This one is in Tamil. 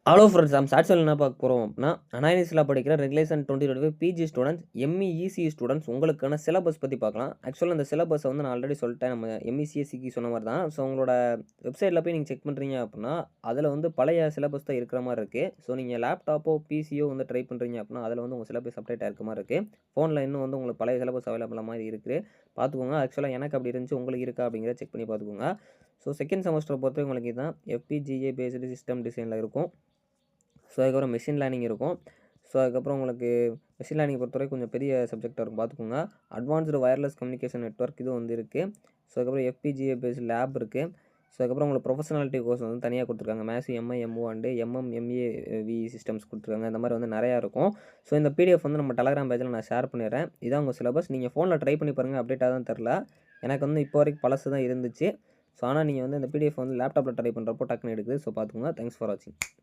ஹலோ ஃப்ரெண்ட்ஸ், சாட்சியில் என்ன பார்க்க போகிறோம் அப்படின்னா, அனாலிசிஸில் படிக்கிற regulation 2025 PG students, ME ECE students உங்களுக்கான சிலபஸ் பற்றி பார்க்கலாம். ஆக்சுவலாக இந்த சிலபஸை வந்து நான் ஆல்ரெடி சொல்லிட்டேன். நம்ம எம்இசிஎஸ்சிக்கு சொன்ன மாதிரி தான். ஸோ உங்களோட வெப்சைட்டில் போய் நீங்கள் செக் பண்ணுறீங்க அப்படின்னா, அதில் வந்து பழைய சிலபஸ் தான் இருக்கிற மாதிரி இருக்குது. ஸோ நீங்கள் லேப்டாப்போ பிசியோ வந்து ட்ரை பண்ணுறீங்க அப்படின்னா, அதில் வந்து உங்கள் சிலபஸ் அப்டேட் இருக்க மாதிரி இருக்குது. ஃபோனில் இன்னும் வந்து உங்களுக்கு பழைய சிலபஸ் அவைலபிளாக மாதிரி இருக்குது. பார்த்துக்கோங்க. ஆக்சுவலாக எனக்கு அப்படி இருந்துச்சு, உங்களுக்கு இருக்கா அப்படிங்கிறத செக் பண்ணி பார்த்துக்கோங்க. ஸோ செகண்ட் செமஸ்டரை பொறுத்தவரை உங்களுக்கு இதுதான் எஃபிஜிஏ பேஸ்டு சிஸ்டம் டிசைனில் இருக்கும். ஸோ அதுக்கப்புறம் மெஷின் லேர்னிங் இருக்கும். ஸோ அதுக்கப்புறம் உங்களுக்கு மெஷின் லேர்னிங் பொறுத்தவரைக்கும் கொஞ்சம் பெரிய சப்ஜெக்டாக இருக்கும், பார்த்துக்கோங்க. அட்வான்ஸ்டு வயர்லெஸ் கம்யூனிகேஷன் நெட்வொர்க் இது வந்து இருக்குது. ஸோ அதுக்கப்புறம் எஃபிஜிஏ பேஸ்ட் லேப் இருக்குது. ஸோ அதுக்கப்புறம் உங்களுக்கு ப்ரொஃபஷனாலிட்டி கோர்ஸ் வந்து தனியாக கொடுத்துருக்காங்க. Maths MI MO and MMMAV systems கொடுத்துருக்காங்க. இந்த மாதிரி வந்து நிறையா இருக்கும். ஸோ இந்த பிடிஎஃப் வந்து நம்ம டெலகிராம் பேஜில் நான் ஷேர் பண்ணிடுறேன். இதான் உங்கள் சிலபஸ். நீங்கள் ஃபோனில் ட்ரை பண்ணி பாருங்கள், அப்டேட்டாக தான் தெரில. எனக்கு வந்து இப்போ வரைக்கும் பழசு தான் இருந்துச்சு. ஸோ ஆனால் நீங்கள் வந்து இந்த பிடிஎஃப் வந்து லேப்டாப்பில் ட்ரை பண்ணுறப்போ டக்குன்னு எடுக்குது. ஸோ பார்த்துக்கோங்க. தேங்க்ஸ் ஃபார் வாட்சிங்.